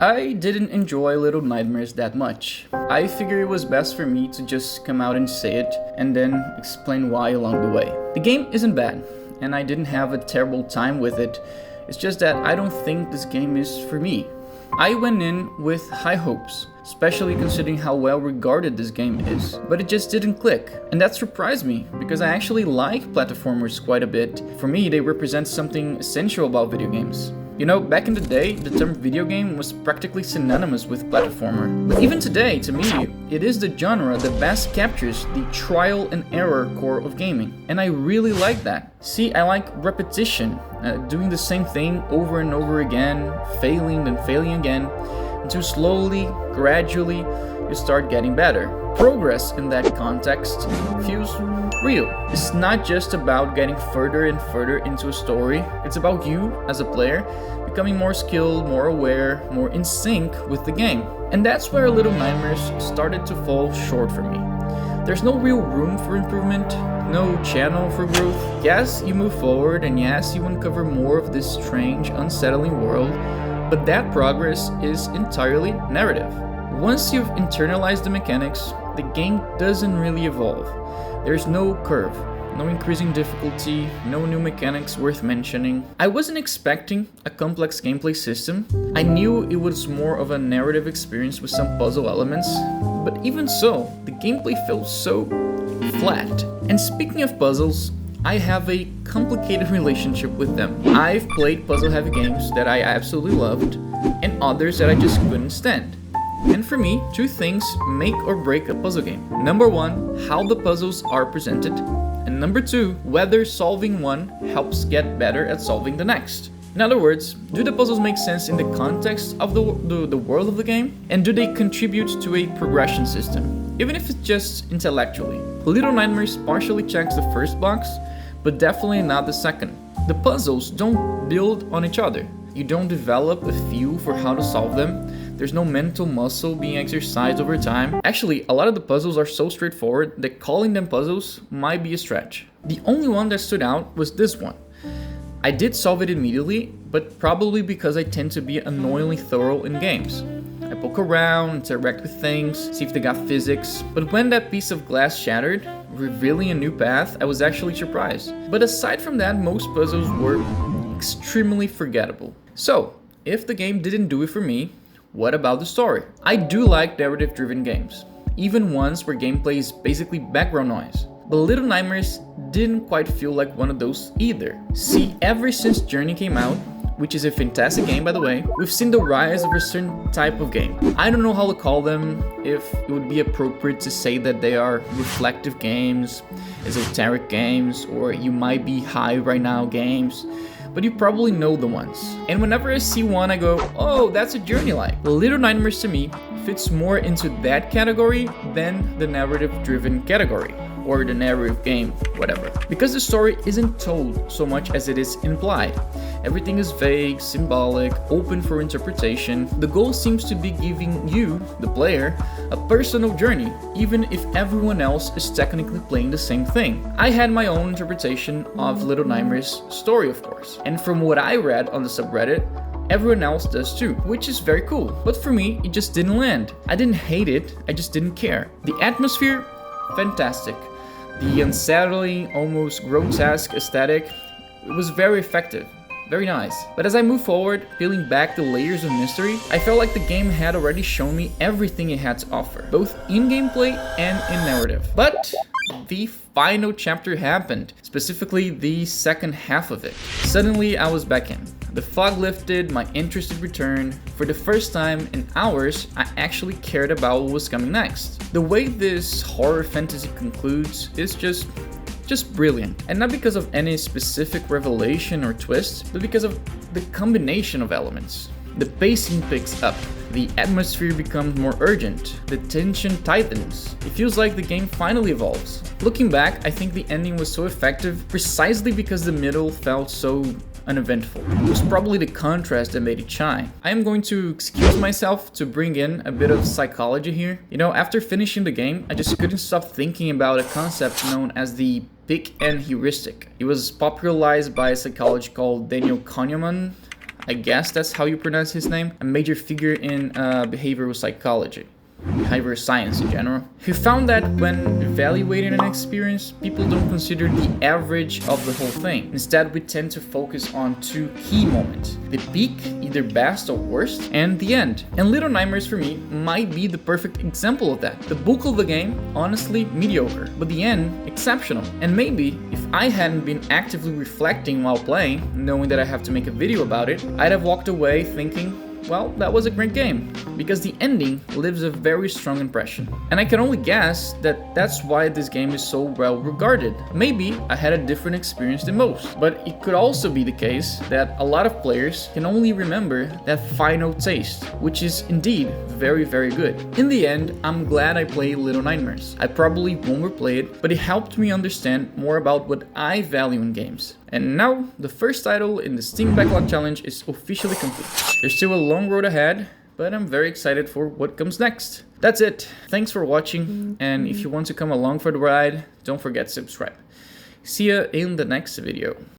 I didn't enjoy Little Nightmares that much. I figured it was best for me to just come out and say it, and then explain why along the way. The game isn't bad, and I didn't have a terrible time with it. It's just that I don't think this game is for me. I went in with high hopes, especially considering how well regarded this game is, but it just didn't click. And that surprised me, because I actually like platformers quite a bit. For me, they represent something essential about video games. You know, back in the day, the term video game was practically synonymous with platformer. But even today, to me, it is the genre that best captures the trial and error core of gaming. And I really like that. See, I like repetition, doing the same thing over and over again, failing and failing again, until slowly, gradually, you start getting better. Progress in that context feels real. It's not just about getting further and further into a story, it's about you, as a player, becoming more skilled, more aware, more in sync with the game. And that's where Little Nightmares started to fall short for me. There's no real room for improvement, no channel for growth. Yes, you move forward, and yes, you uncover more of this strange, unsettling world, but that progress is entirely narrative. Once you've internalized the mechanics, the game doesn't really evolve. There's no curve, no increasing difficulty, no new mechanics worth mentioning. I wasn't expecting a complex gameplay system. I knew it was more of a narrative experience with some puzzle elements, but even so, the gameplay felt so flat. And speaking of puzzles, I have a complicated relationship with them. I've played puzzle-heavy games that I absolutely loved, and others that I just couldn't stand. And for me, two things make or break a puzzle game. Number one, how the puzzles are presented. And number two, whether solving one helps get better at solving the next. In other words, do the puzzles make sense in the context of the world of the game? And do they contribute to a progression system, even if it's just intellectually? Little Nightmares partially checks the first box, but definitely not the second. The puzzles don't build on each other. You don't develop a feel for how to solve them. There's no mental muscle being exercised over time. Actually, a lot of the puzzles are so straightforward that calling them puzzles might be a stretch. The only one that stood out was this one. I did solve it immediately, but probably because I tend to be annoyingly thorough in games. I poke around, interact with things, see if they got physics, but when that piece of glass shattered, revealing a new path, I was actually surprised. But aside from that, most puzzles were extremely forgettable. So, if the game didn't do it for me, what about the story? I do like narrative-driven games, even ones where gameplay is basically background noise. But Little Nightmares didn't quite feel like one of those either. See, ever since Journey came out, which is a fantastic game by the way, we've seen the rise of a certain type of game. I don't know how to call them, if it would be appropriate to say that they are reflective games, esoteric games, or you might be high right now games. But you probably know the ones. And whenever I see one, I go, oh, that's a Journey-like. Little Nightmares to me fits more into that category than the narrative-driven category, or the narrative game, whatever. Because the story isn't told so much as it is implied. Everything is vague, symbolic, open for interpretation. The goal seems to be giving you, the player, a personal journey, even if everyone else is technically playing the same thing. I had my own interpretation of Little Nightmares' story, of course. And from what I read on the subreddit, everyone else does too, which is very cool. But for me, it just didn't land. I didn't hate it, I just didn't care. The atmosphere, fantastic. The unsettling, almost grotesque aesthetic, it was very effective. Very nice. But as I move forward, peeling back the layers of mystery, I felt like the game had already shown me everything it had to offer, both in gameplay and in narrative. But the final chapter happened, specifically the second half of it. Suddenly, I was back in. The fog lifted, my interest returned. For the first time in hours, I actually cared about what was coming next. The way this horror fantasy concludes is just brilliant. And not because of any specific revelation or twist, but because of the combination of elements. The pacing picks up, the atmosphere becomes more urgent, the tension tightens. It feels like the game finally evolves. Looking back, I think the ending was so effective precisely because the middle felt so uneventful. It was probably the contrast that made it shine. I am going to excuse myself to bring in a bit of psychology here. You know, after finishing the game, I just couldn't stop thinking about a concept known as the pick and heuristic. It was popularized by a psychologist called Daniel Kahneman. I guess that's how you pronounce his name, a major figure in behavioral psychology, behavioral science in general, who found that when evaluating an experience, people don't consider the average of the whole thing. Instead, we tend to focus on two key moments: the peak, either best or worst, and the end. And Little Nightmares for me might be the perfect example of that. The bulk of the game, honestly, mediocre, but the end, exceptional. And maybe if I hadn't been actively reflecting while playing, knowing that I have to make a video about it, I'd have walked away thinking, well, that was a great game, because the ending leaves a very strong impression. And I can only guess that that's why this game is so well regarded. Maybe I had a different experience than most, but it could also be the case that a lot of players can only remember that final taste, which is indeed very, very good. In the end, I'm glad I played Little Nightmares. I probably won't replay it, but it helped me understand more about what I value in games. And now, the first title in the Steam Backlog Challenge is officially complete. There's still a long road ahead, but I'm very excited for what comes next. That's it. Thanks for watching, and if you want to come along for the ride, don't forget to subscribe. See ya in the next video.